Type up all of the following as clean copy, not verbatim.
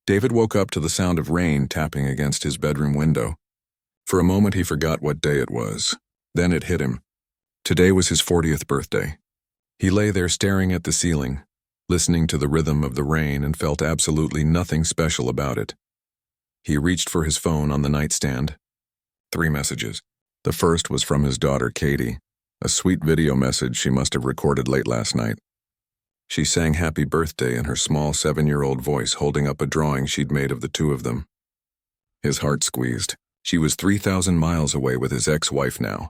David woke up to the sound of rain tapping against his bedroom window. For a moment he forgot what day it was. Then it hit him. Today was his 40th birthday. He lay there staring at the ceiling, listening to the rhythm of the rain, and felt absolutely nothing special about it. He reached for his phone on the nightstand. 3 messages. The first was from his daughter, Katie, a sweet video message she must have recorded late last night. She sang happy birthday in her small 7-year-old voice, holding up a drawing she'd made of the two of them. His heart squeezed. She was 3,000 miles away with his ex-wife now,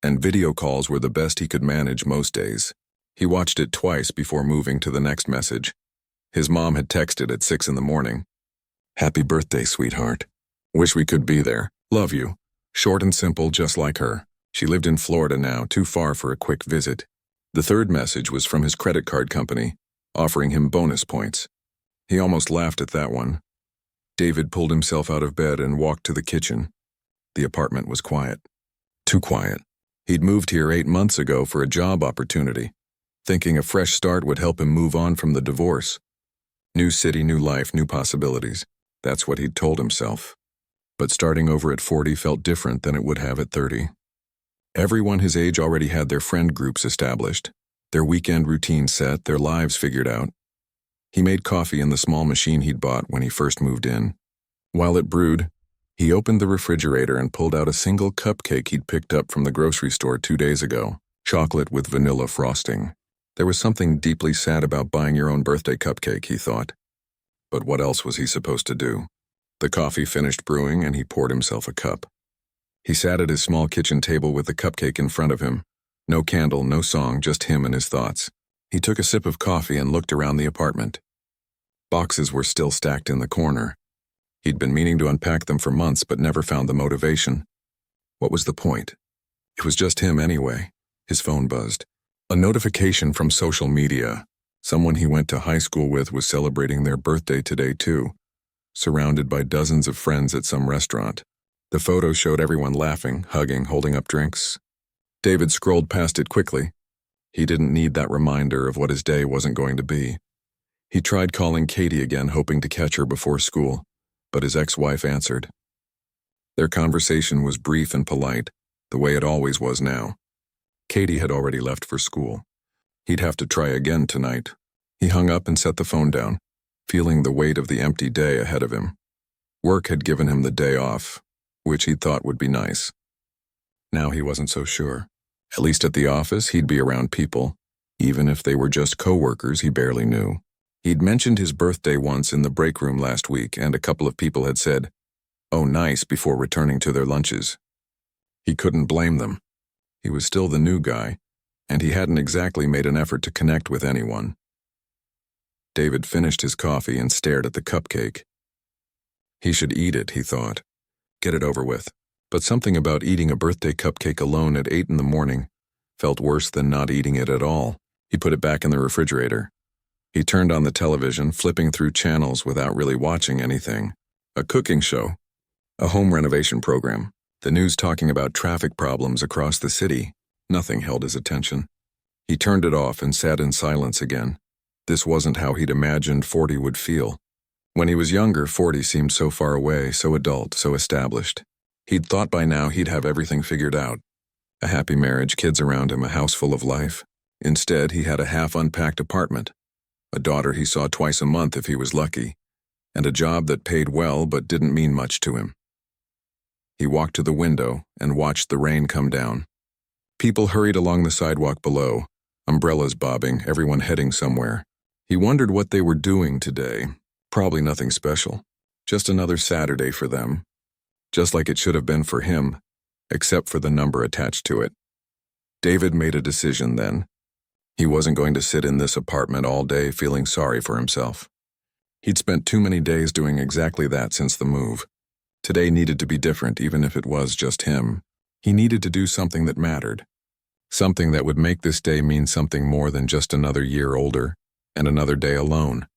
and video calls were the best he could manage most days. He watched it twice before moving to the next message. His mom had texted at 6 in the morning. Happy birthday, sweetheart. Wish we could be there. Love you. Short and simple, just like her. She lived in Florida now, too far for a quick visit. The third message was from his credit card company, offering him bonus points. He almost laughed at that one. David pulled himself out of bed and walked to the kitchen. The apartment was quiet. Too quiet. He'd moved here 8 months ago for a job opportunity, thinking a fresh start would help him move on from the divorce. New city, new life, new possibilities. That's what he'd told himself. But starting over at 40 felt different than it would have at 30. Everyone his age already had their friend groups established, their weekend routine set, their lives figured out. He made coffee in the small machine he'd bought when he first moved in. While it brewed, he opened the refrigerator and pulled out a single cupcake he'd picked up from the grocery store 2 days ago, chocolate with vanilla frosting. There was something deeply sad about buying your own birthday cupcake, he thought. But what else was he supposed to do? The coffee finished brewing and he poured himself a cup. He sat at his small kitchen table with the cupcake in front of him. No candle, no song, just him and his thoughts. He took a sip of coffee and looked around the apartment. Boxes were still stacked in the corner. He'd been meaning to unpack them for months but never found the motivation. What was the point? It was just him anyway. His phone buzzed. A notification from social media. Someone he went to high school with was celebrating their birthday today too, surrounded by dozens of friends at some restaurant. The photo showed everyone laughing, hugging, holding up drinks. David scrolled past it quickly. He didn't need that reminder of what his day wasn't going to be. He tried calling Katie again, hoping to catch her before school, but his ex-wife answered. Their conversation was brief and polite, the way it always was now. Katie had already left for school. He'd have to try again tonight. He hung up and set the phone down, feeling the weight of the empty day ahead of him. Work had given him the day off, which he thought would be nice. Now he wasn't so sure. At least at the office, he'd be around people, even if they were just co-workers he barely knew. He'd mentioned his birthday once in the break room last week, and a couple of people had said, "Oh, nice," before returning to their lunches. He couldn't blame them. He was still the new guy, and he hadn't exactly made an effort to connect with anyone. David finished his coffee and stared at the cupcake. He should eat it, he thought. Get it over with. But something about eating a birthday cupcake alone at 8 in the morning felt worse than not eating it at all. He put it back in the refrigerator. He turned on the television, flipping through channels without really watching anything. A cooking show. A home renovation program. The news talking about traffic problems across the city. Nothing held his attention. He turned it off and sat in silence again. This wasn't how he'd imagined 40 would feel. When he was younger, 40 seemed so far away, so adult, so established. He'd thought by now he'd have everything figured out. A happy marriage, kids around him, a house full of life. Instead, he had a half-unpacked apartment, a daughter he saw twice a month if he was lucky, and a job that paid well but didn't mean much to him. He walked to the window and watched the rain come down. People hurried along the sidewalk below, umbrellas bobbing, everyone heading somewhere. He wondered what they were doing today. Probably nothing special. Just another Saturday for them. Just like it should have been for him, except for the number attached to it. David made a decision then. He wasn't going to sit in this apartment all day feeling sorry for himself. He'd spent too many days doing exactly that since the move. Today needed to be different, even if it was just him. He needed to do something that mattered. Something that would make this day mean something more than just another year older and another day alone.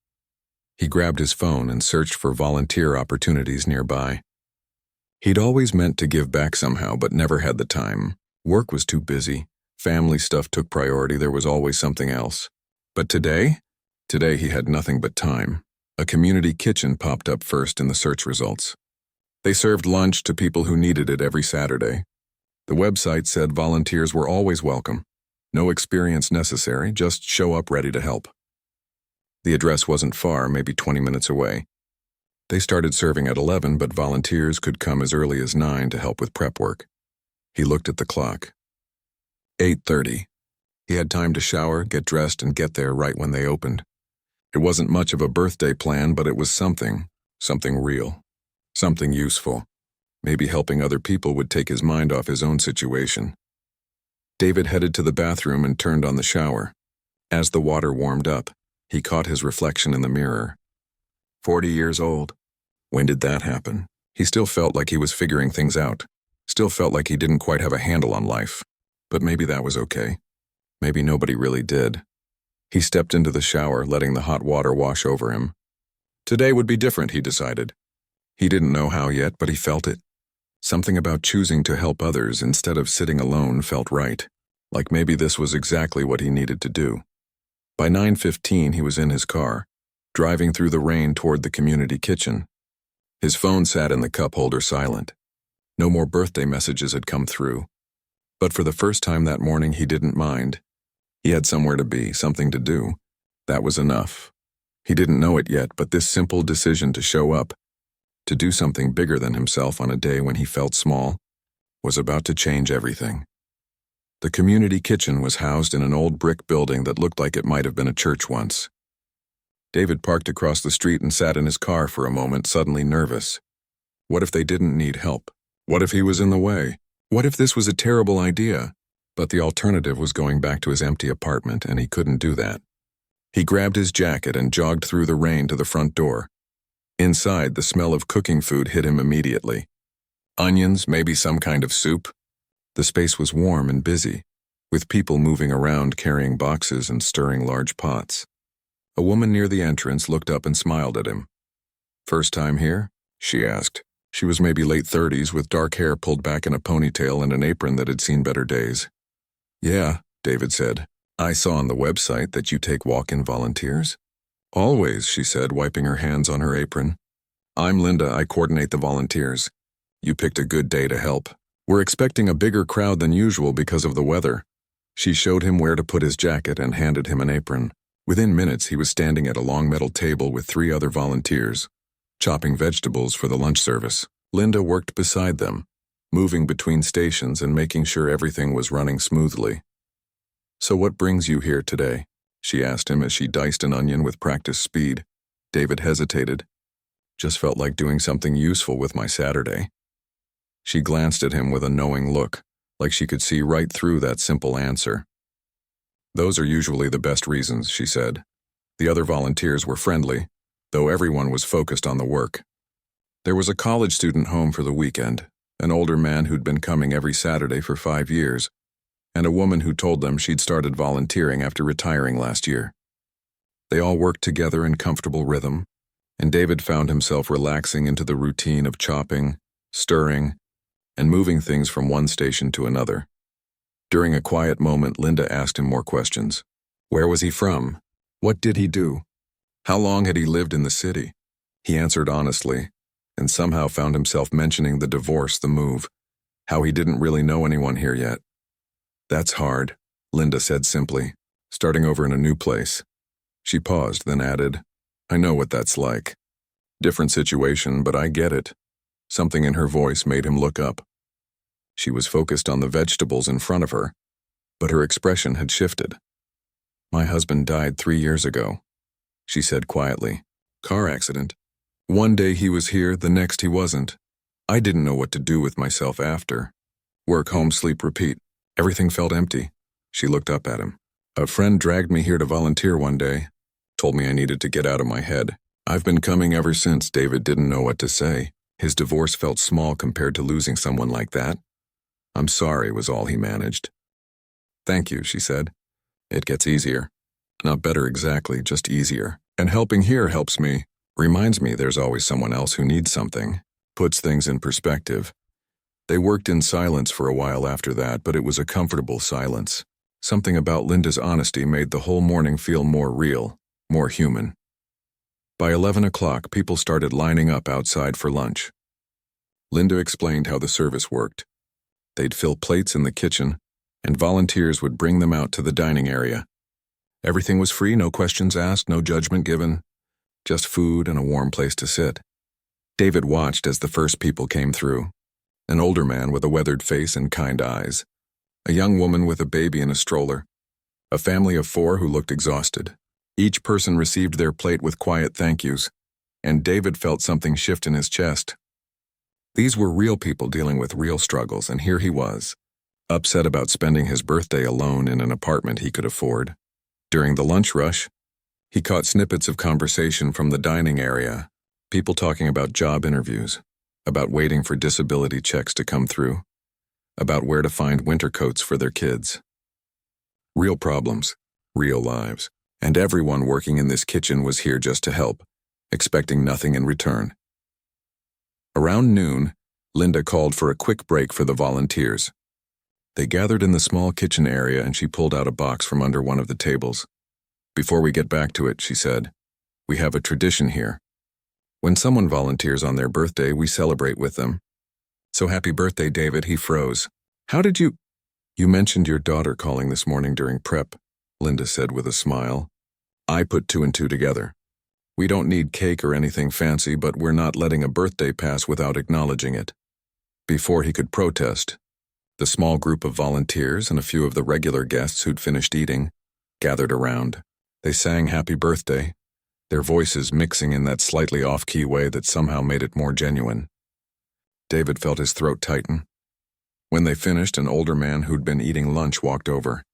He grabbed his phone and searched for volunteer opportunities nearby. He'd always meant to give back somehow, but never had the time. Work was too busy. Family stuff took priority. There was always something else. But today he had nothing but time. A community kitchen popped up first in the search results. They served lunch to people who needed it every Saturday. The website said volunteers were always welcome. No experience necessary, just show up ready to help. The address wasn't far, maybe 20 minutes away. They started serving at 11, but volunteers could come as early as 9 to help with prep work. He looked at the clock. 8:30. He had time to shower, get dressed, and get there right when they opened. It wasn't much of a birthday plan, but it was something real, something useful. Maybe helping other people would take his mind off his own situation. David headed to the bathroom and turned on the shower. As the water warmed up, he caught his reflection in the mirror. 40 years old. When did that happen? He still felt like he was figuring things out. Still felt like he didn't quite have a handle on life. But maybe that was okay. Maybe nobody really did. He stepped into the shower, letting the hot water wash over him. Today would be different, he decided. He didn't know how yet, but he felt it. Something about choosing to help others instead of sitting alone felt right, like maybe this was exactly what he needed to do. By 9:15, he was in his car, driving through the rain toward the community kitchen. His phone sat in the cup holder silent. No more birthday messages had come through. But for the first time that morning, he didn't mind. He had somewhere to be, something to do. That was enough. He didn't know it yet, but this simple decision to show up, to do something bigger than himself on a day when he felt small, was about to change everything. The community kitchen was housed in an old brick building that looked like it might have been a church once. David parked across the street and sat in his car for a moment, suddenly nervous. What if they didn't need help? What if he was in the way? What if this was a terrible idea? But the alternative was going back to his empty apartment, and he couldn't do that. He grabbed his jacket and jogged through the rain to the front door. Inside, the smell of cooking food hit him immediately. Onions, maybe some kind of soup. The space was warm and busy, with people moving around carrying boxes and stirring large pots. A woman near the entrance looked up and smiled at him. "First time here?" she asked. She was maybe late 30s with dark hair pulled back in a ponytail and an apron that had seen better days. "Yeah," David said. "I saw on the website that you take walk-in volunteers." "Always," she said, wiping her hands on her apron. "I'm Linda. I coordinate the volunteers. You picked a good day to help. We're expecting a bigger crowd than usual because of the weather." She showed him where to put his jacket and handed him an apron. Within minutes, he was standing at a long metal table with 3 other volunteers, chopping vegetables for the lunch service. Linda worked beside them, moving between stations and making sure everything was running smoothly. "So what brings you here today?" she asked him as she diced an onion with practiced speed. David hesitated. "Just felt like doing something useful with my Saturday." She glanced at him with a knowing look, like she could see right through that simple answer. "Those are usually the best reasons," she said. The other volunteers were friendly, though everyone was focused on the work. There was a college student home for the weekend, an older man who'd been coming every Saturday for 5 years, and a woman who told them she'd started volunteering after retiring last year. They all worked together in comfortable rhythm, and David found himself relaxing into the routine of chopping, stirring, and moving things from one station to another. During a quiet moment, Linda asked him more questions. Where was he from? What did he do? How long had he lived in the city? He answered honestly, and somehow found himself mentioning the divorce, the move, how he didn't really know anyone here yet. "That's hard," Linda said simply, "starting over in a new place." She paused, then added, "I know what that's like. Different situation, but I get it." Something in her voice made him look up. She was focused on the vegetables in front of her, but her expression had shifted. "My husband died 3 years ago," she said quietly. "Car accident. One day he was here, the next he wasn't. I didn't know what to do with myself after. Work, home, sleep, repeat. Everything felt empty." She looked up at him. "A friend dragged me here to volunteer one day, told me I needed to get out of my head. I've been coming ever since." David didn't know what to say. His divorce felt small compared to losing someone like that. "I'm sorry," was all he managed. "Thank you," she said. "It gets easier. Not better exactly, just easier. And helping here helps me. Reminds me there's always someone else who needs something. Puts things in perspective." They worked in silence for a while after that, but it was a comfortable silence. Something about Linda's honesty made the whole morning feel more real, more human. By 11 o'clock, people started lining up outside for lunch. Linda explained how the service worked. They'd fill plates in the kitchen, and volunteers would bring them out to the dining area. Everything was free, no questions asked, no judgment given, just food and a warm place to sit. David watched as the first people came through. An older man with a weathered face and kind eyes. A young woman with a baby in a stroller. A family of 4 who looked exhausted. Each person received their plate with quiet thank yous, and David felt something shift in his chest. These were real people dealing with real struggles, and here he was, upset about spending his birthday alone in an apartment he could afford. During the lunch rush, he caught snippets of conversation from the dining area, people talking about job interviews, about waiting for disability checks to come through, about where to find winter coats for their kids. Real problems, real lives, and everyone working in this kitchen was here just to help, expecting nothing in return. Around noon, Linda called for a quick break for the volunteers. They gathered in the small kitchen area and she pulled out a box from under one of the tables. "Before we get back to it," she said, "we have a tradition here. When someone volunteers on their birthday, we celebrate with them." "So happy birthday, David," he froze. "How did you—" "You mentioned your daughter calling this morning during prep," Linda said with a smile. "I put 2 and 2 together. We don't need cake or anything fancy, but we're not letting a birthday pass without acknowledging it." Before he could protest, the small group of volunteers and a few of the regular guests who'd finished eating gathered around. They sang happy birthday, their voices mixing in that slightly off-key way that somehow made it more genuine. David felt his throat tighten. When they finished, an older man who'd been eating lunch walked over.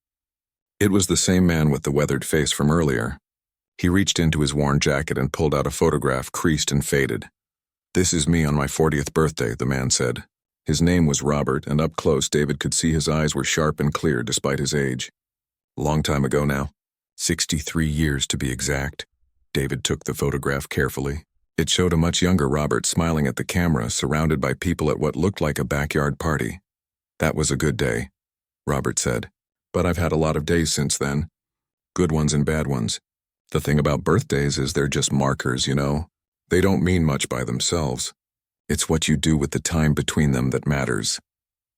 It was the same man with the weathered face from earlier. He reached into his worn jacket and pulled out a photograph creased and faded. "This is me on my 40th birthday," the man said. His name was Robert, and up close David could see his eyes were sharp and clear despite his age. "Long time ago now. 63 years to be exact." David took the photograph carefully. It showed a much younger Robert smiling at the camera, surrounded by people at what looked like a backyard party. "That was a good day," Robert said. "But I've had a lot of days since then. Good ones and bad ones. The thing about birthdays is they're just markers, you know? They don't mean much by themselves. It's what you do with the time between them that matters."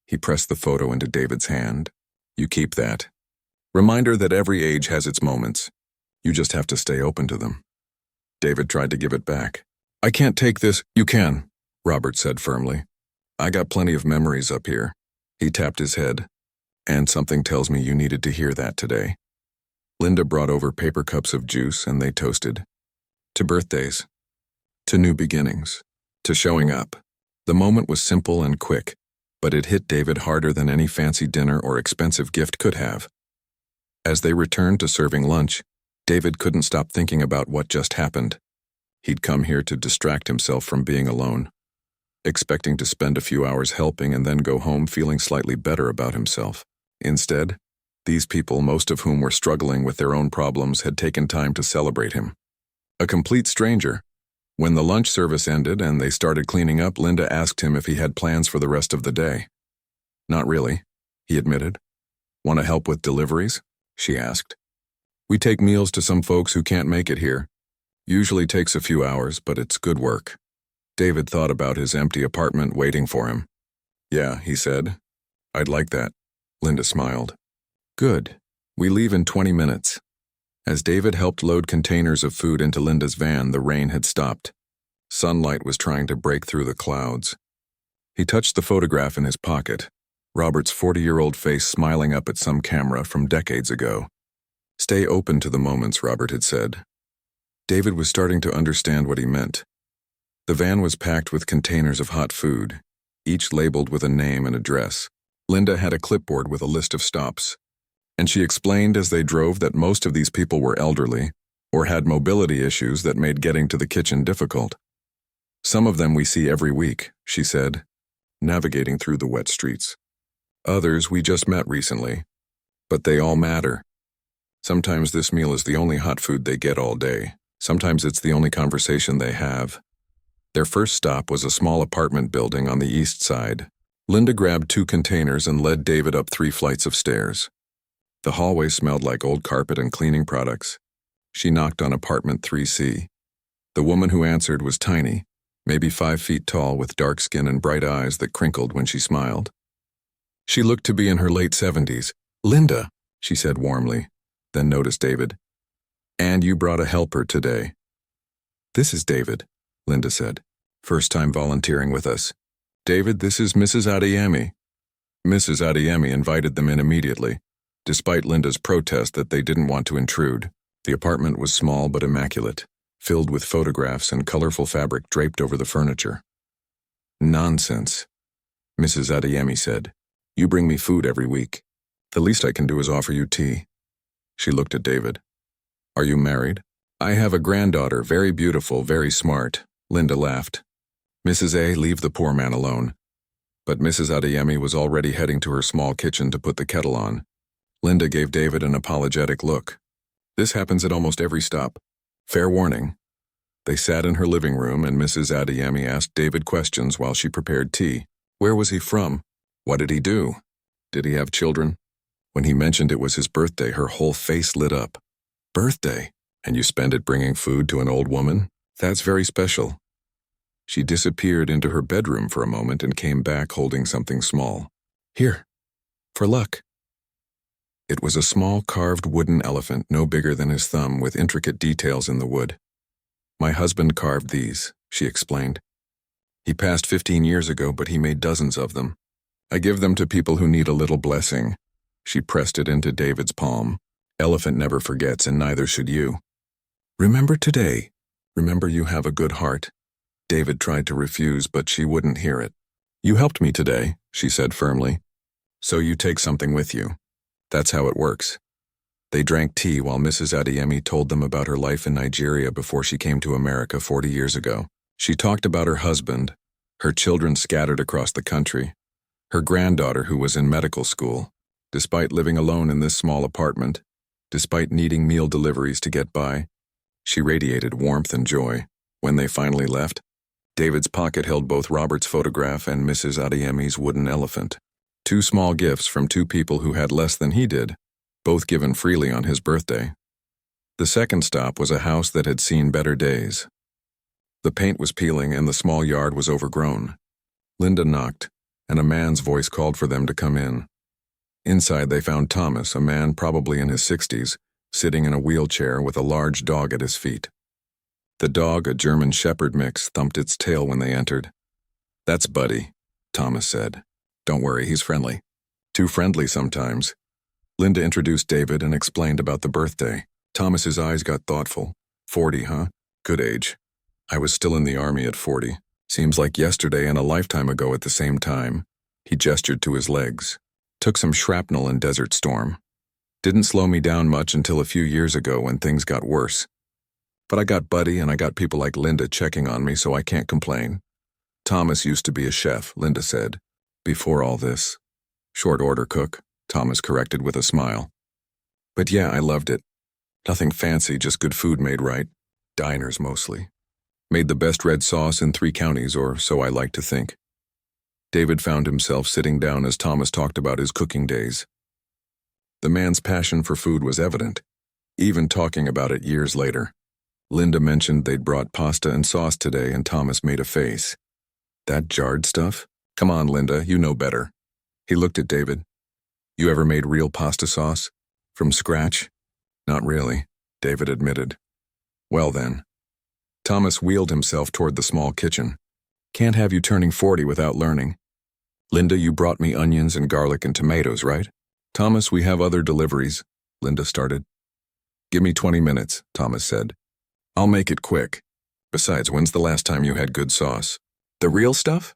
He pressed the photo into David's hand. "You keep that. Reminder that every age has its moments. You just have to stay open to them." David tried to give it back. "I can't take this." "You can," Robert said firmly. "I got plenty of memories up here." He tapped his head. "And something tells me you needed to hear that today." Linda brought over paper cups of juice and they toasted. To birthdays. To new beginnings. To showing up. The moment was simple and quick, but it hit David harder than any fancy dinner or expensive gift could have. As they returned to serving lunch, David couldn't stop thinking about what just happened. He'd come here to distract himself from being alone, expecting to spend a few hours helping and then go home feeling slightly better about himself. Instead, these people, most of whom were struggling with their own problems, had taken time to celebrate him. A complete stranger. When the lunch service ended and they started cleaning up, Linda asked him if he had plans for the rest of the day. "Not really," he admitted. "Want to help with deliveries?" she asked. "We take meals to some folks who can't make it here. Usually takes a few hours, but it's good work." David thought about his empty apartment waiting for him. "Yeah," he said. "I'd like that." Linda smiled. "Good. We leave in 20 minutes. As David helped load containers of food into Linda's van, the rain had stopped. Sunlight was trying to break through the clouds. He touched the photograph in his pocket, Robert's 40-year-old face smiling up at some camera from decades ago. "Stay open to the moments," Robert had said. David was starting to understand what he meant. The van was packed with containers of hot food, each labeled with a name and address. Linda had a clipboard with a list of stops, and she explained as they drove that most of these people were elderly or had mobility issues that made getting to the kitchen difficult. "Some of them we see every week," she said, navigating through the wet streets. "Others we just met recently, but they all matter. Sometimes this meal is the only hot food they get all day. Sometimes it's the only conversation they have." Their first stop was a small apartment building on the east side. Linda grabbed 2 containers and led David up 3 flights of stairs. The hallway smelled like old carpet and cleaning products. She knocked on apartment 3C. The woman who answered was tiny, maybe 5 feet tall, with dark skin and bright eyes that crinkled when she smiled. She looked to be in her late 70s. "Linda," she said warmly, then noticed David. "And you brought a helper today." "This is David," Linda said. "First time volunteering with us." "David, this is Mrs. Adeyemi." Mrs. Adeyemi invited them in immediately, despite Linda's protest that they didn't want to intrude. The apartment was small but immaculate, filled with photographs and colorful fabric draped over the furniture. "Nonsense," Mrs. Adeyemi said. "You bring me food every week. The least I can do is offer you tea." She looked at David. "Are you married?" "I have a granddaughter, very beautiful, very smart." Linda laughed. "Mrs. A, leave the poor man alone." But Mrs. Adeyemi was already heading to her small kitchen to put the kettle on. Linda gave David an apologetic look. "This happens at almost every stop. Fair warning." They sat in her living room and Mrs. Adeyemi asked David questions while she prepared tea. Where was he from? What did he do? Did he have children? When he mentioned it was his birthday, her whole face lit up. "Birthday? And you spend it bringing food to an old woman? That's very special." She disappeared into her bedroom for a moment and came back holding something small. "Here, for luck." It was a small carved wooden elephant, no bigger than his thumb, with intricate details in the wood. "My husband carved these," she explained. "He passed 15 years ago, but he made dozens of them. I give them to people who need a little blessing." She pressed it into David's palm. "Elephant never forgets, and neither should you. Remember today. Remember you have a good heart." David tried to refuse, but she wouldn't hear it. "You helped me today," she said firmly. "So you take something with you. That's how it works." They drank tea while Mrs. Adeyemi told them about her life in Nigeria before she came to America 40 years ago. She talked about her husband, her children scattered across the country, her granddaughter who was in medical school. Despite living alone in this small apartment, despite needing meal deliveries to get by, she radiated warmth and joy. When they finally left, David's pocket held both Robert's photograph and Mrs. Adeyemi's wooden elephant. 2 small gifts from 2 people who had less than he did, both given freely on his birthday. The second stop was a house that had seen better days. The paint was peeling and the small yard was overgrown. Linda knocked, and a man's voice called for them to come in. Inside they found Thomas, a man probably in his 60s, sitting in a wheelchair with a large dog at his feet. The dog, a German Shepherd mix, thumped its tail when they entered. "That's Buddy," Thomas said. "Don't worry, he's friendly. Too friendly sometimes." Linda introduced David and explained about the birthday. Thomas's eyes got thoughtful. 40, huh? Good age. I was still in the army at 40. Seems like yesterday and a lifetime ago at the same time. He gestured to his legs. Took some shrapnel in Desert Storm. Didn't slow me down much until a few years ago when things got worse. But I got Buddy and I got people like Linda checking on me, so I can't complain. Thomas used to be a chef, Linda said. Before all this. Short order cook, Thomas corrected with a smile. But yeah, I loved it. Nothing fancy, just good food made right. Diners mostly. Made the best red sauce in 3 counties, or so I like to think. David found himself sitting down as Thomas talked about his cooking days. The man's passion for food was evident, even talking about it years later. Linda mentioned they'd brought pasta and sauce today and Thomas made a face. "That jarred stuff? Come on, Linda, you know better." He looked at David. "You ever made real pasta sauce? From scratch?" "Not really," David admitted. "Well then." Thomas wheeled himself toward the small kitchen. "Can't have you turning 40 without learning. Linda, you brought me onions and garlic and tomatoes, right?" "Thomas, we have other deliveries," Linda started. "Give me 20 minutes, Thomas said. "I'll make it quick. Besides, when's the last time you had good sauce?" "The real stuff?"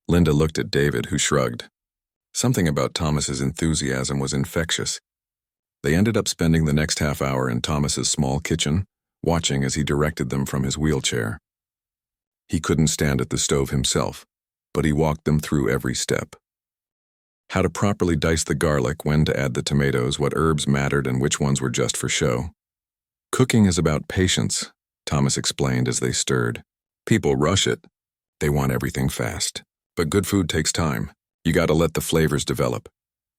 Linda looked at David, who shrugged. Something about Thomas's enthusiasm was infectious. They ended up spending the next half hour in Thomas's small kitchen, watching as he directed them from his wheelchair. He couldn't stand at the stove himself, but he walked them through every step. How to properly dice the garlic, when to add the tomatoes, what herbs mattered and which ones were just for show. "Cooking is about patience," Thomas explained as they stirred. "People rush it. They want everything fast. But good food takes time. You gotta let the flavors develop.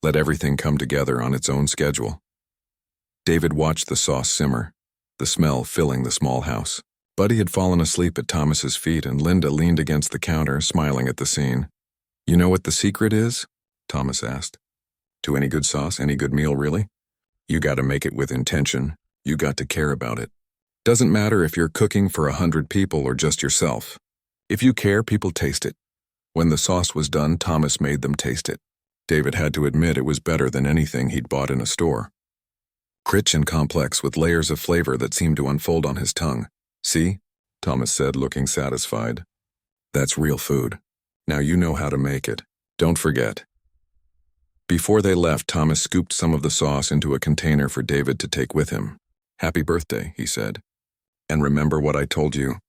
Let everything come together on its own schedule." David watched the sauce simmer, the smell filling the small house. Buddy had fallen asleep at Thomas's feet, and Linda leaned against the counter, smiling at the scene. "You know what the secret is?" Thomas asked. "To any good sauce, any good meal, really? You gotta make it with intention. You got to care about it. Doesn't matter if you're cooking for 100 people or just yourself. If you care, people taste it." When the sauce was done, Thomas made them taste it. David had to admit it was better than anything he'd bought in a store. Rich and complex, with layers of flavor that seemed to unfold on his tongue. "See?" Thomas said, looking satisfied. "That's real food. Now you know how to make it. Don't forget." Before they left, Thomas scooped some of the sauce into a container for David to take with him. "Happy birthday," he said. "And remember what I told you.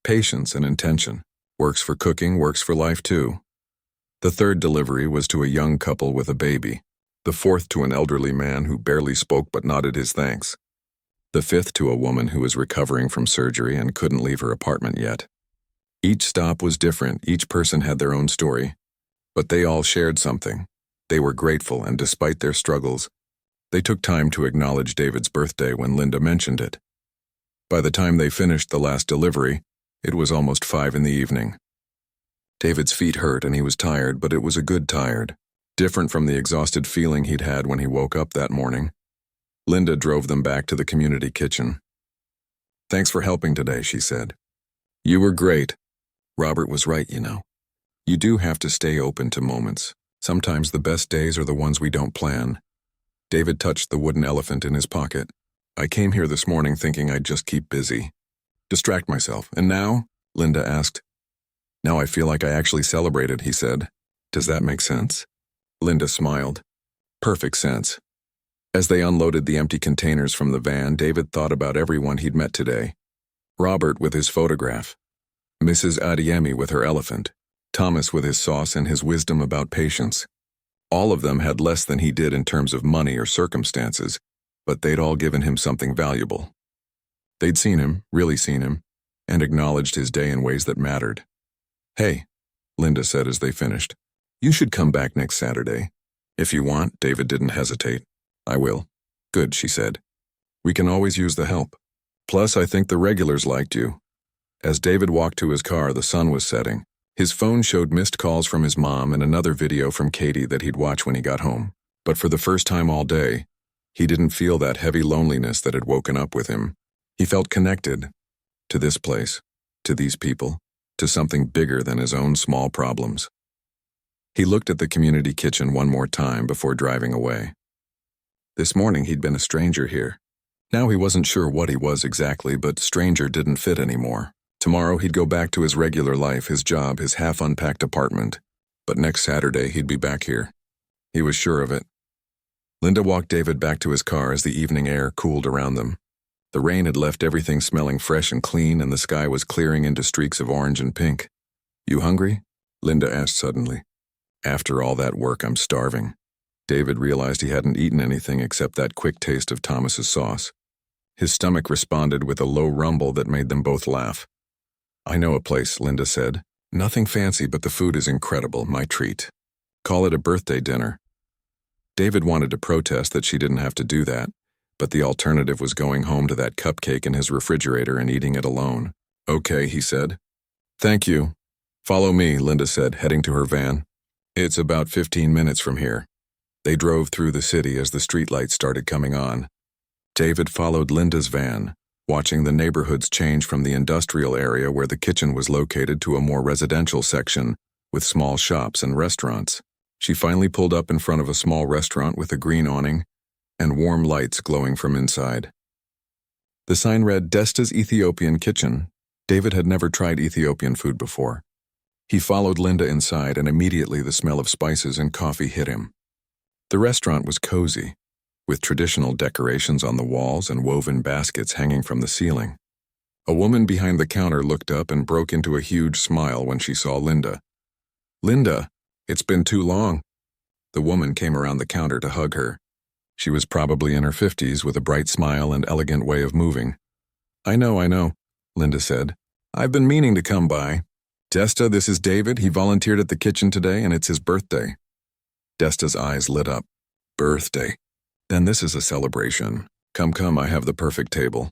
Patience and intention. Works for cooking, works for life too." The third delivery was to a young couple with a baby. The fourth to an elderly man who barely spoke but nodded his thanks. The fifth to a woman who was recovering from surgery and couldn't leave her apartment yet. Each stop was different, each person had their own story. But they all shared something. They were grateful, and despite their struggles, they took time to acknowledge David's birthday when Linda mentioned it. By the time they finished the last delivery, it was almost 5 in the evening. David's feet hurt and he was tired, but it was a good tired, different from the exhausted feeling he'd had when he woke up that morning. Linda drove them back to the community kitchen. "Thanks for helping today," she said. "You were great. Robert was right, you know. You do have to stay open to moments. Sometimes the best days are the ones we don't plan." David touched the wooden elephant in his pocket. "I came here this morning thinking I'd just keep busy. Distract myself. And now?" Linda asked. "Now I feel like I actually celebrated," he said. "Does that make sense?" Linda smiled. "Perfect sense." As they unloaded the empty containers from the van, David thought about everyone he'd met today. Robert with his photograph, Mrs. Adiemi with her elephant, Thomas with his sauce and his wisdom about patience. All of them had less than he did in terms of money or circumstances, but they'd all given him something valuable. They'd seen him, really seen him, and acknowledged his day in ways that mattered. "Hey," Linda said as they finished, "you should come back next Saturday." "If you want," David didn't hesitate. "I will." "Good," she said. "We can always use the help. Plus, I think the regulars liked you." As David walked to his car, the sun was setting. His phone showed missed calls from his mom and another video from Katie that he'd watch when he got home. But for the first time all day, he didn't feel that heavy loneliness that had woken up with him. He felt connected to this place, to these people, to something bigger than his own small problems. He looked at the community kitchen one more time before driving away. This morning he'd been a stranger here. Now he wasn't sure what he was exactly, but stranger didn't fit anymore. Tomorrow he'd go back to his regular life, his job, his half-unpacked apartment. But next Saturday he'd be back here. He was sure of it. Linda walked David back to his car as the evening air cooled around them. The rain had left everything smelling fresh and clean, and the sky was clearing into streaks of orange and pink. "You hungry?" Linda asked suddenly. "After all that work, I'm starving." David realized he hadn't eaten anything except that quick taste of Thomas's sauce. His stomach responded with a low rumble that made them both laugh. "I know a place," Linda said. "Nothing fancy, but the food is incredible, my treat. Call it a birthday dinner." David wanted to protest that she didn't have to do that, but the alternative was going home to that cupcake in his refrigerator and eating it alone. "Okay," he said. "Thank you." "Follow me," Linda said, heading to her van. "It's about 15 minutes from here." They drove through the city as the streetlights started coming on. David followed Linda's van, watching the neighborhoods change from the industrial area where the kitchen was located to a more residential section with small shops and restaurants. She finally pulled up in front of a small restaurant with a green awning and warm lights glowing from inside. The sign read, "Desta's Ethiopian Kitchen." David had never tried Ethiopian food before. He followed Linda inside, and immediately the smell of spices and coffee hit him. The restaurant was cozy, with traditional decorations on the walls and woven baskets hanging from the ceiling. A woman behind the counter looked up and broke into a huge smile when she saw Linda. "Linda, it's been too long." The woman came around the counter to hug her. She was probably in her 50s with a bright smile and elegant way of moving. I know, Linda said. "I've been meaning to come by. Desta, this is David. He volunteered at the kitchen today, and it's his birthday." Desta's eyes lit up. "Birthday? Then this is a celebration. Come, I have the perfect table."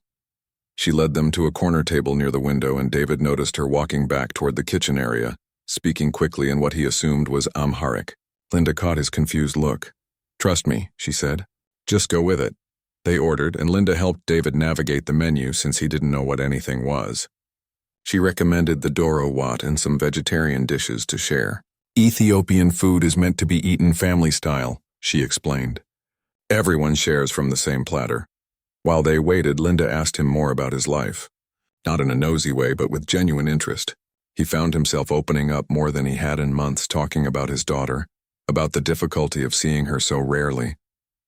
She led them to a corner table near the window, and David noticed her walking back toward the kitchen area, speaking quickly in what he assumed was Amharic. Linda caught his confused look. "Trust me," she said. "Just go with it." They ordered, and Linda helped David navigate the menu since he didn't know what anything was. She recommended the Doro Wat and some vegetarian dishes to share. "Ethiopian food is meant to be eaten family style," she explained. "Everyone shares from the same platter." While they waited, Linda asked him more about his life. Not in a nosy way, but with genuine interest. He found himself opening up more than he had in months, talking about his daughter, about the difficulty of seeing her so rarely,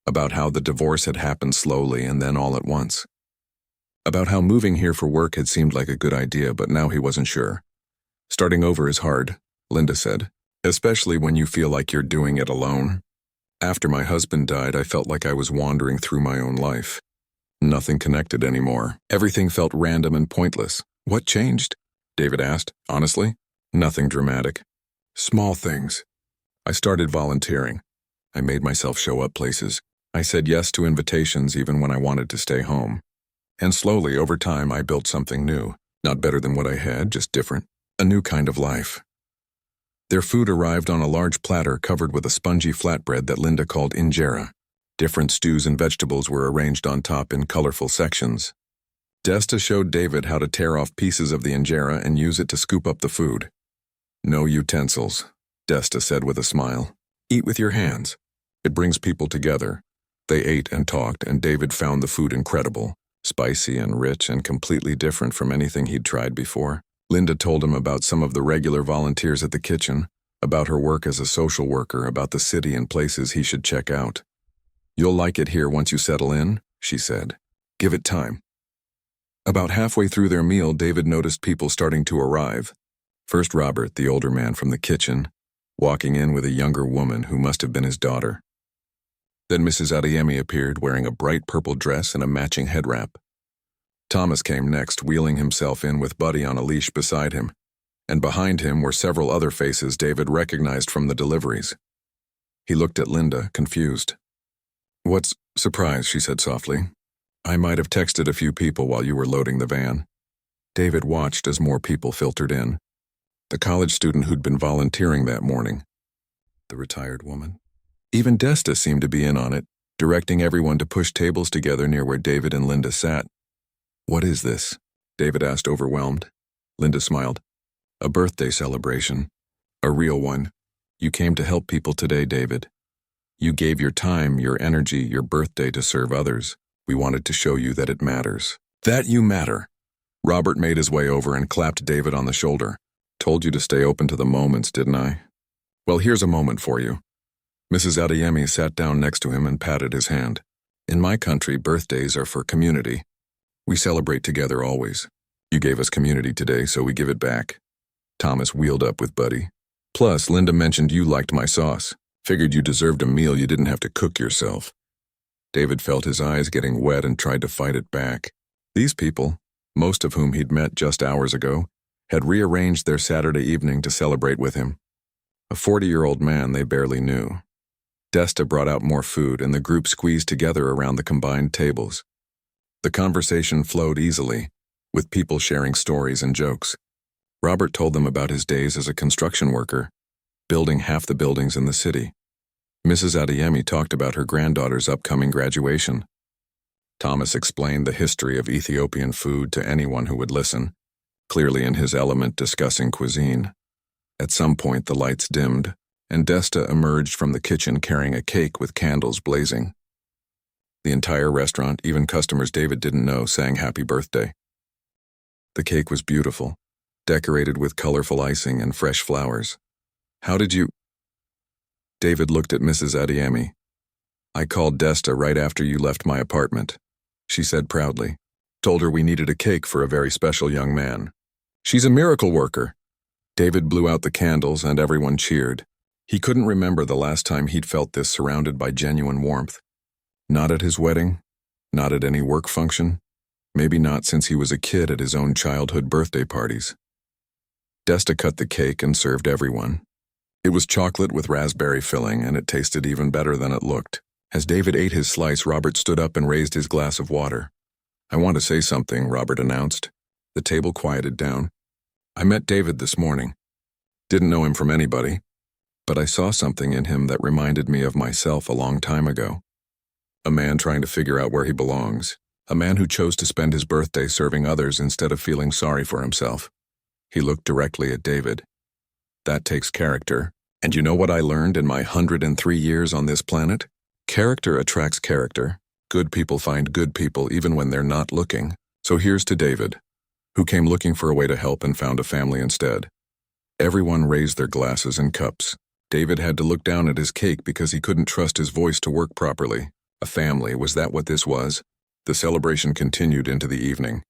about how the divorce had happened slowly and then all at once, about how moving here for work had seemed like a good idea, but now he wasn't sure. "Starting over is hard," Linda said, "especially when you feel like you're doing it alone. After my husband died, I felt like I was wandering through my own life. Nothing connected anymore. Everything felt random and pointless." "What changed?" David asked. "Honestly, nothing dramatic. Small things. I started volunteering. I made myself show up places. I said yes to invitations even when I wanted to stay home. And slowly, over time, I built something new. Not better than what I had, just different. A new kind of life." Their food arrived on a large platter covered with a spongy flatbread that Linda called injera. Different stews and vegetables were arranged on top in colorful sections. Desta showed David how to tear off pieces of the injera and use it to scoop up the food. "No utensils," Desta said with a smile. "Eat with your hands. It brings people together." They ate and talked, and David found the food incredible, spicy and rich and completely different from anything he'd tried before. Linda told him about some of the regular volunteers at the kitchen, about her work as a social worker, about the city and places he should check out. "You'll like it here once you settle in," she said. "Give it time." About halfway through their meal, David noticed people starting to arrive. First Robert, the older man from the kitchen, walking in with a younger woman who must have been his daughter. Then Mrs. Adeyemi appeared wearing a bright purple dress and a matching head wrap. Thomas came next, wheeling himself in with Buddy on a leash beside him, and behind him were several other faces David recognized from the deliveries. He looked at Linda, confused. "What's surprise?" she said softly. "I might have texted a few people while you were loading the van." David watched as more people filtered in. The college student who'd been volunteering that morning. The retired woman. Even Desta seemed to be in on it, directing everyone to push tables together near where David and Linda sat. "What is this?" David asked, overwhelmed. Linda smiled. "A birthday celebration. A real one. You came to help people today, David. You gave your time, your energy, your birthday to serve others. We wanted to show you that it matters. That you matter." Robert made his way over and clapped David on the shoulder. "Told you to stay open to the moments, didn't I? Well, here's a moment for you." Mrs. Adeyemi sat down next to him and patted his hand. "In my country, birthdays are for community. We celebrate together always. You gave us community today, so we give it back." Thomas wheeled up with Buddy. "Plus, Linda mentioned you liked my sauce. Figured you deserved a meal you didn't have to cook yourself." David felt his eyes getting wet and tried to fight it back. These people, most of whom he'd met just hours ago, had rearranged their Saturday evening to celebrate with him. A 40-year-old man they barely knew. Desta brought out more food, and the group squeezed together around the combined tables. The conversation flowed easily, with people sharing stories and jokes. Robert told them about his days as a construction worker, building half the buildings in the city. Mrs. Adeyemi talked about her granddaughter's upcoming graduation. Thomas explained the history of Ethiopian food to anyone who would listen, clearly in his element discussing cuisine. At some point the lights dimmed, and Desta emerged from the kitchen carrying a cake with candles blazing. The entire restaurant, even customers David didn't know, sang happy birthday. The cake was beautiful, decorated with colorful icing and fresh flowers. "How did you—" David looked at Mrs. Adeyemi. "I called Desta right after you left my apartment," she said proudly. "Told her we needed a cake for a very special young man. She's a miracle worker." David blew out the candles and everyone cheered. He couldn't remember the last time he'd felt this surrounded by genuine warmth. Not at his wedding, not at any work function, maybe not since he was a kid at his own childhood birthday parties. Desta cut the cake and served everyone. It was chocolate with raspberry filling, and it tasted even better than it looked. As David ate his slice, Robert stood up and raised his glass of water. "I want to say something," Robert announced. The table quieted down. "I met David this morning. Didn't know him from anybody, but I saw something in him that reminded me of myself a long time ago. A man trying to figure out where he belongs. A man who chose to spend his birthday serving others instead of feeling sorry for himself." He looked directly at David. "That takes character. And you know what I learned in my 103 years on this planet? Character attracts character. Good people find good people even when they're not looking. So here's to David, who came looking for a way to help and found a family instead." Everyone raised their glasses and cups. David had to look down at his cake because he couldn't trust his voice to work properly. A family, was that what this was? The celebration continued into the evening.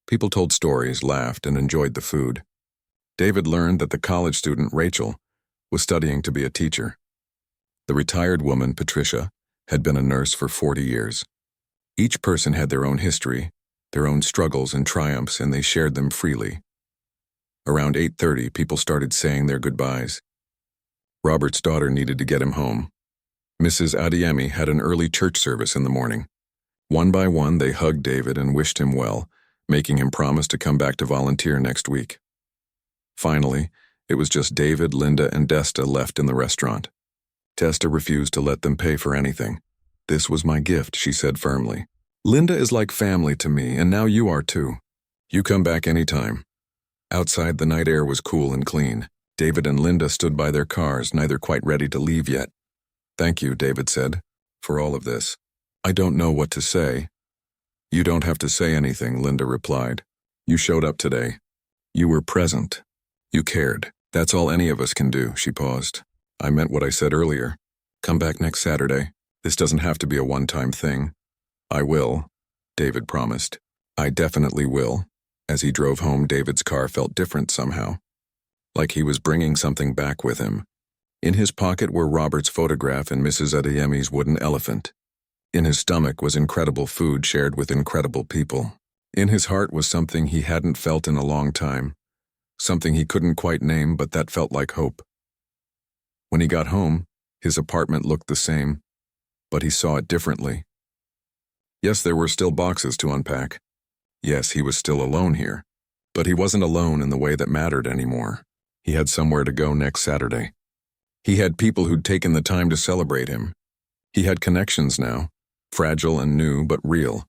People told stories, laughed, and enjoyed the food. David learned that the college student, Rachel, was studying to be a teacher. The retired woman, Patricia, had been a nurse for 40 years. Each person had their own history, their own struggles and triumphs, and they shared them freely. Around 8:30, people started saying their goodbyes. Robert's daughter needed to get him home. Mrs. Adiemi had an early church service in the morning. One by one, they hugged David and wished him well, making him promise to come back to volunteer next week. Finally, it was just David, Linda, and Desta left in the restaurant. Desta refused to let them pay for anything. "This was my gift," she said firmly. "Linda is like family to me, and now you are too. You come back anytime." Outside, the night air was cool and clean. David and Linda stood by their cars, neither quite ready to leave yet. "Thank you," David said, "for all of this. I don't know what to say." "You don't have to say anything," Linda replied. "You showed up today. You were present. You cared. That's all any of us can do." She paused. "I meant what I said earlier. Come back next Saturday. This doesn't have to be a one-time thing." "I will," David promised. "I definitely will." As he drove home, David's car felt different somehow. Like he was bringing something back with him. In his pocket were Robert's photograph and Mrs. Adeyemi's wooden elephant. In his stomach was incredible food shared with incredible people. In his heart was something he hadn't felt in a long time. Something he couldn't quite name, but that felt like hope. When he got home, his apartment looked the same, but he saw it differently. Yes, there were still boxes to unpack. Yes, he was still alone here. But he wasn't alone in the way that mattered anymore. He had somewhere to go next Saturday. He had people who'd taken the time to celebrate him. He had connections now, fragile and new, but real.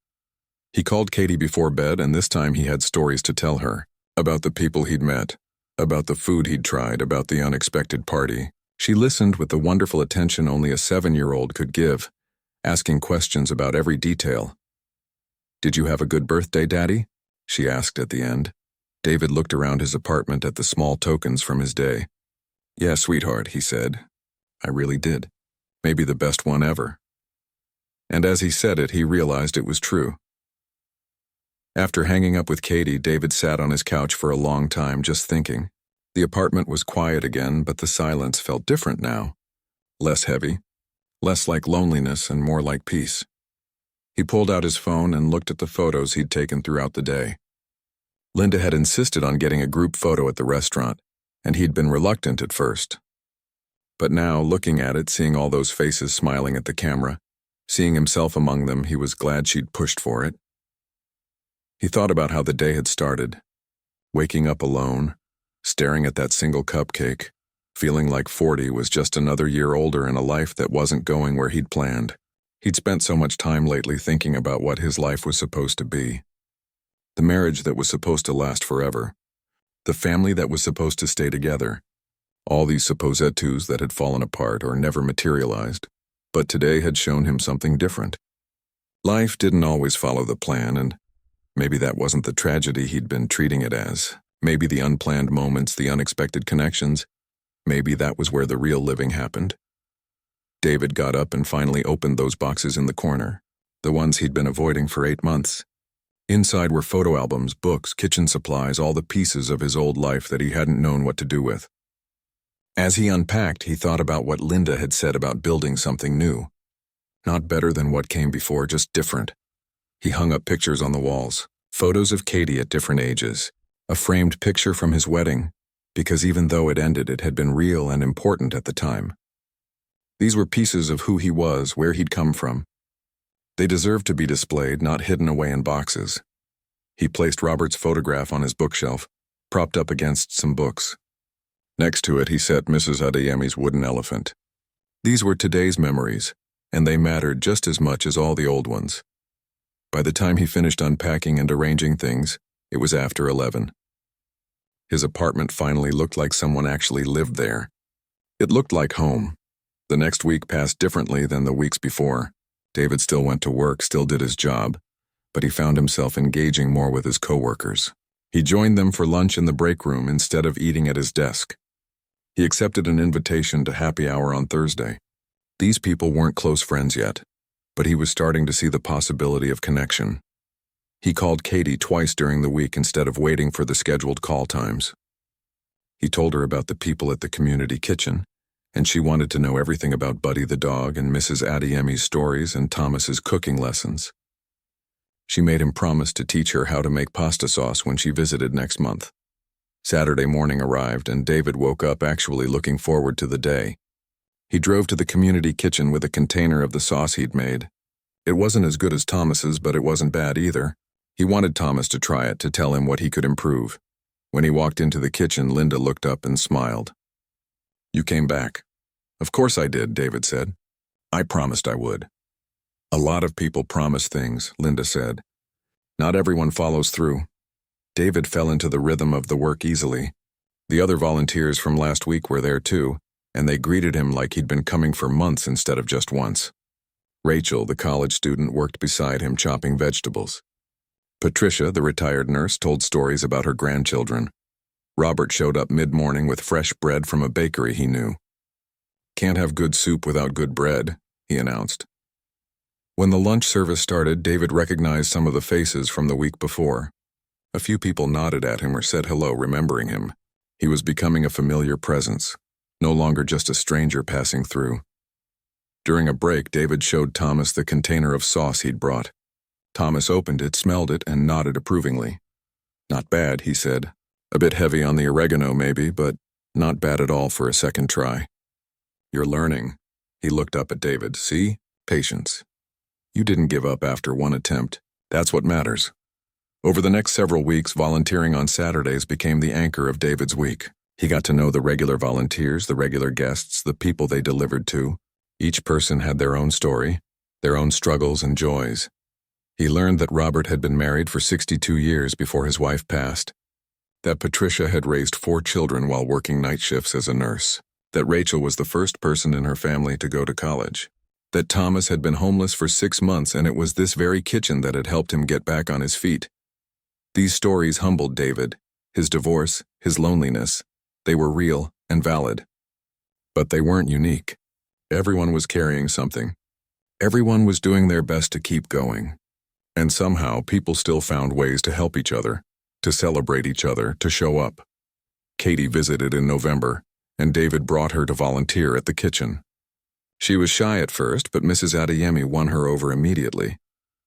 He called Katie before bed, and this time he had stories to tell her. About the people he'd met. About the food he'd tried. About the unexpected party. She listened with the wonderful attention only a 7-year-old could give, asking questions about every detail. "Did you have a good birthday, Daddy?" she asked at the end. David looked around his apartment at the small tokens from his day. "Yeah, sweetheart," he said. "I really did. Maybe the best one ever." And as he said it, he realized it was true. After hanging up with Katie, David sat on his couch for a long time just thinking. The apartment was quiet again, but the silence felt different now. Less heavy, less like loneliness and more like peace. He pulled out his phone and looked at the photos he'd taken throughout the day. Linda had insisted on getting a group photo at the restaurant, and he'd been reluctant at first. But now, looking at it, seeing all those faces smiling at the camera, seeing himself among them, he was glad she'd pushed for it. He thought about how the day had started, waking up alone, staring at that single cupcake, feeling like 40 was just another year older in a life that wasn't going where he'd planned. He'd spent so much time lately thinking about what his life was supposed to be. The marriage that was supposed to last forever. The family that was supposed to stay together. All these supposetus that had fallen apart or never materialized. But today had shown him something different. Life didn't always follow the plan, and maybe that wasn't the tragedy he'd been treating it as. Maybe the unplanned moments, the unexpected connections, maybe that was where the real living happened. David got up and finally opened those boxes in the corner, the ones he'd been avoiding for 8 months. Inside were photo albums, books, kitchen supplies, all the pieces of his old life that he hadn't known what to do with. As he unpacked, he thought about what Linda had said about building something new. Not better than what came before, just different. He hung up pictures on the walls, photos of Katie at different ages, a framed picture from his wedding, because even though it ended, it had been real and important at the time. These were pieces of who he was, where he'd come from. They deserved to be displayed, not hidden away in boxes. He placed Robert's photograph on his bookshelf, propped up against some books. Next to it, he set Mrs. Adeyemi's wooden elephant. These were today's memories, and they mattered just as much as all the old ones. By the time he finished unpacking and arranging things, it was after 11. His apartment finally looked like someone actually lived there. It looked like home. The next week passed differently than the weeks before. David still went to work, still did his job, but he found himself engaging more with his coworkers. He joined them for lunch in the break room instead of eating at his desk. He accepted an invitation to happy hour on Thursday. These people weren't close friends yet, but he was starting to see the possibility of connection. He called Katie twice during the week instead of waiting for the scheduled call times. He told her about the people at the community kitchen, and she wanted to know everything about Buddy the dog and Mrs. Adeyemi's stories and Thomas's cooking lessons. She made him promise to teach her how to make pasta sauce when she visited next month. Saturday morning arrived, and David woke up actually looking forward to the day. He drove to the community kitchen with a container of the sauce he'd made. It wasn't as good as Thomas's, but it wasn't bad either. He wanted Thomas to try it, to tell him what he could improve. When he walked into the kitchen, Linda looked up and smiled. "You came back." "Of course I did," David said. "I promised I would." "A lot of people promise things," Linda said. "Not everyone follows through." David fell into the rhythm of the work easily. The other volunteers from last week were there too, and they greeted him like he'd been coming for months instead of just once. Rachel, the college student, worked beside him chopping vegetables. Patricia, the retired nurse, told stories about her grandchildren. Robert showed up mid-morning with fresh bread from a bakery he knew. "Can't have good soup without good bread," he announced. When the lunch service started, David recognized some of the faces from the week before. A few people nodded at him or said hello, remembering him. He was becoming a familiar presence, no longer just a stranger passing through. During a break, David showed Thomas the container of sauce he'd brought. Thomas opened it, smelled it, and nodded approvingly. "Not bad," he said. "A bit heavy on the oregano, maybe, but not bad at all for a second try." "You're learning." He looked up at David. "See? Patience. You didn't give up after one attempt. That's what matters." Over the next several weeks, volunteering on Saturdays became the anchor of David's week. He got to know the regular volunteers, the regular guests, the people they delivered to. Each person had their own story, their own struggles and joys. He learned that Robert had been married for 62 years before his wife passed, that Patricia had raised 4 children while working night shifts as a nurse, that Rachel was the first person in her family to go to college, that Thomas had been homeless for 6 months and it was this very kitchen that had helped him get back on his feet. These stories humbled David, his divorce, his loneliness. They were real and valid. But they weren't unique. Everyone was carrying something. Everyone was doing their best to keep going. And somehow, people still found ways to help each other, to celebrate each other, to show up. Katie visited in November, and David brought her to volunteer at the kitchen. She was shy at first, but Mrs. Adeyemi won her over immediately,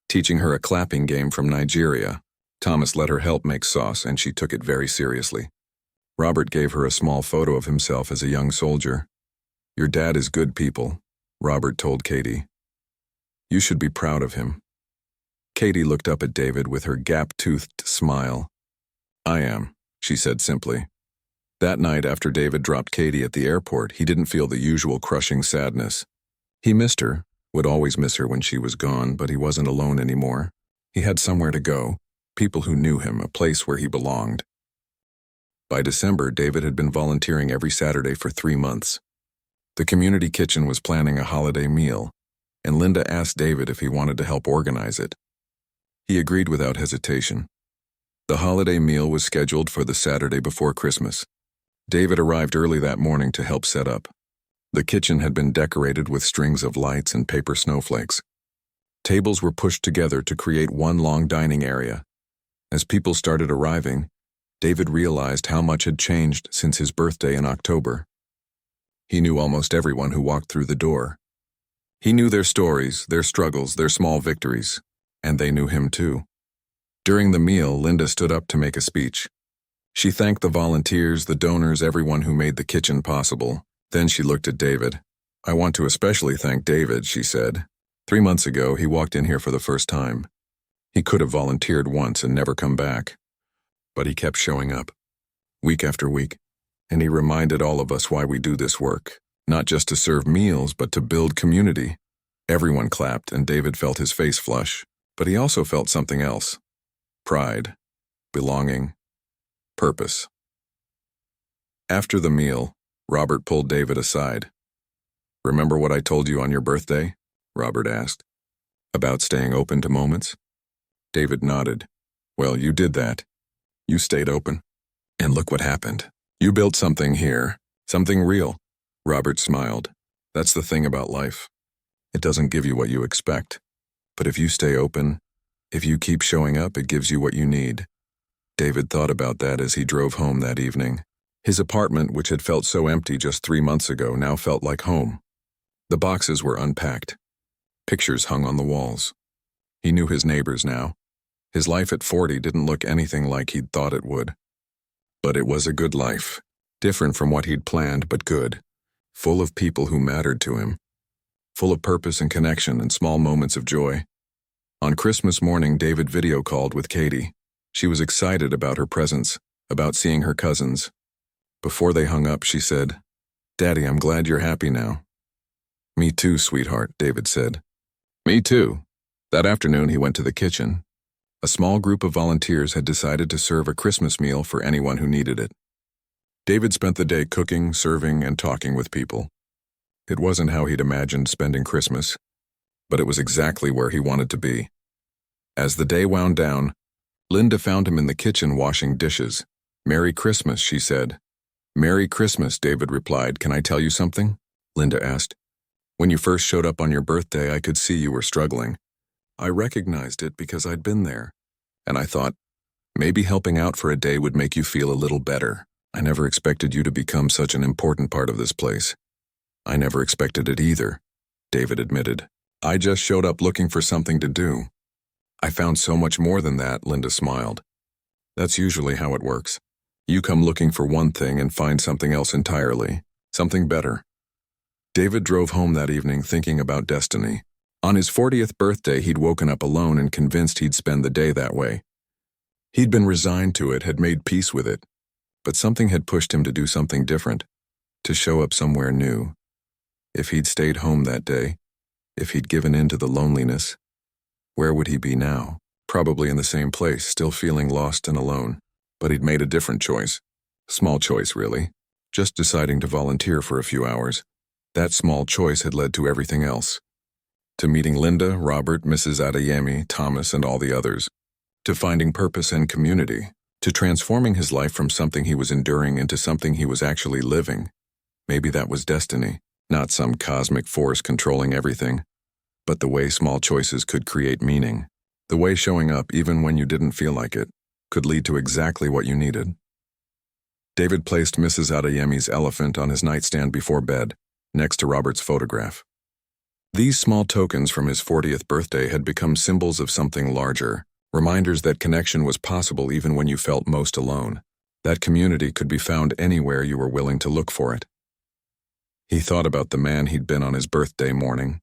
teaching her a clapping game from Nigeria. Thomas let her help make sauce, and she took it very seriously. Robert gave her a small photo of himself as a young soldier. "Your dad is good, people," Robert told Katie. "You should be proud of him." Katie looked up at David with her gap-toothed smile. "I am," she said simply. That night, after David dropped Katie at the airport, he didn't feel the usual crushing sadness. He missed her, would always miss her when she was gone, but he wasn't alone anymore. He had somewhere to go. People who knew him, a place where he belonged. By December, David had been volunteering every Saturday for 3 months. The community kitchen was planning a holiday meal, and Linda asked David if he wanted to help organize it. He agreed without hesitation. The holiday meal was scheduled for the Saturday before Christmas. David arrived early that morning to help set up. The kitchen had been decorated with strings of lights and paper snowflakes. Tables were pushed together to create one long dining area. As people started arriving, David realized how much had changed since his birthday in October. He knew almost everyone who walked through the door. He knew their stories, their struggles, their small victories, and they knew him too. During the meal, Linda stood up to make a speech. She thanked the volunteers, the donors, everyone who made the kitchen possible. Then she looked at David. "I want to especially thank David," she said. 3 months ago, he walked in here for the first time. He could have volunteered once and never come back. But he kept showing up, week after week, and he reminded all of us why we do this work, not just to serve meals, but to build community. Everyone clapped, and David felt his face flush, but he also felt something else: pride, belonging, purpose. After the meal, Robert pulled David aside. "Remember what I told you on your birthday?" Robert asked. "About staying open to moments?" David nodded. "Well, you did that. You stayed open. And look what happened. You built something here, something real." Robert smiled. "That's the thing about life. It doesn't give you what you expect. But if you stay open, if you keep showing up, it gives you what you need." David thought about that as he drove home that evening. His apartment, which had felt so empty just 3 months ago, now felt like home. The boxes were unpacked. Pictures hung on the walls. He knew his neighbors now. His life at 40 didn't look anything like he'd thought it would. But it was a good life, different from what he'd planned, but good, full of people who mattered to him, full of purpose and connection and small moments of joy. On Christmas morning, David video called with Katie. She was excited about her presence, about seeing her cousins. Before they hung up, she said, "Daddy, I'm glad you're happy now." "Me too, sweetheart," David said. "Me too." That afternoon, he went to the kitchen. A small group of volunteers had decided to serve a Christmas meal for anyone who needed it. David spent the day cooking, serving, and talking with people. It wasn't how he'd imagined spending Christmas, but it was exactly where he wanted to be. As the day wound down, Linda found him in the kitchen washing dishes. "Merry Christmas," she said. "Merry Christmas," David replied. "Can I tell you something?" Linda asked. "When you first showed up on your birthday, I could see you were struggling. I recognized it because I'd been there, and I thought, maybe helping out for a day would make you feel a little better. I never expected you to become such an important part of this place." "I never expected it either," David admitted. "I just showed up looking for something to do." "I found so much more than that," Linda smiled. "That's usually how it works. You come looking for one thing and find something else entirely, something better." David drove home that evening thinking about destiny. On his 40th birthday, he'd woken up alone and convinced he'd spend the day that way. He'd been resigned to it, had made peace with it, but something had pushed him to do something different, to show up somewhere new. If he'd stayed home that day, if he'd given in to the loneliness, where would he be now? Probably in the same place, still feeling lost and alone. But he'd made a different choice. Small choice, really. Just deciding to volunteer for a few hours. That small choice had led to everything else. To meeting Linda, Robert, Mrs. Adeyemi, Thomas, and all the others. To finding purpose and community. To transforming his life from something he was enduring into something he was actually living. Maybe that was destiny, not some cosmic force controlling everything, but the way small choices could create meaning. The way showing up even when you didn't feel like it could lead to exactly what you needed. David placed Mrs. Adeyemi's elephant on his nightstand before bed, next to Robert's photograph. These small tokens from his 40th birthday had become symbols of something larger, reminders that connection was possible even when you felt most alone. That community could be found anywhere you were willing to look for it. He thought about the man he'd been on his birthday morning.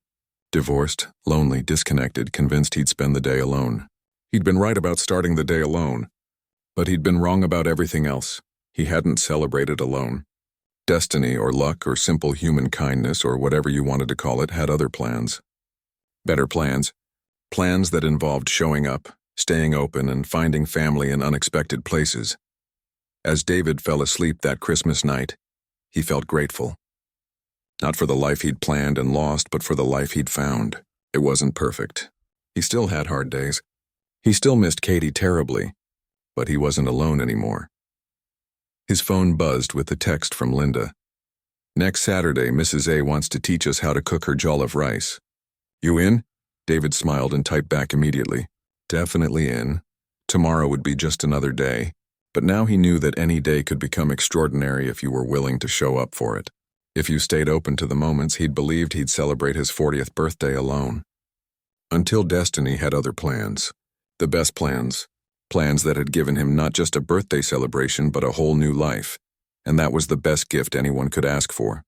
Divorced, lonely, disconnected, convinced he'd spend the day alone. He'd been right about starting the day alone, but he'd been wrong about everything else. He hadn't celebrated alone. Destiny or luck or simple human kindness or whatever you wanted to call it had other plans. Better plans. Plans that involved showing up, staying open, and finding family in unexpected places. As David fell asleep that Christmas night, he felt grateful. Not for the life he'd planned and lost, but for the life he'd found. It wasn't perfect. He still had hard days. He still missed Katie terribly, but he wasn't alone anymore. His phone buzzed with the text from Linda. "Next Saturday, Mrs. A wants to teach us how to cook her jollof rice. You in?" David smiled and typed back immediately. Definitely in. Tomorrow would be just another day, but now he knew that any day could become extraordinary if you were willing to show up for it. If you stayed open to the moments, he'd believed he'd celebrate his 40th birthday alone. Until destiny had other plans. The best plans. Plans that had given him not just a birthday celebration, but a whole new life. And that was the best gift anyone could ask for.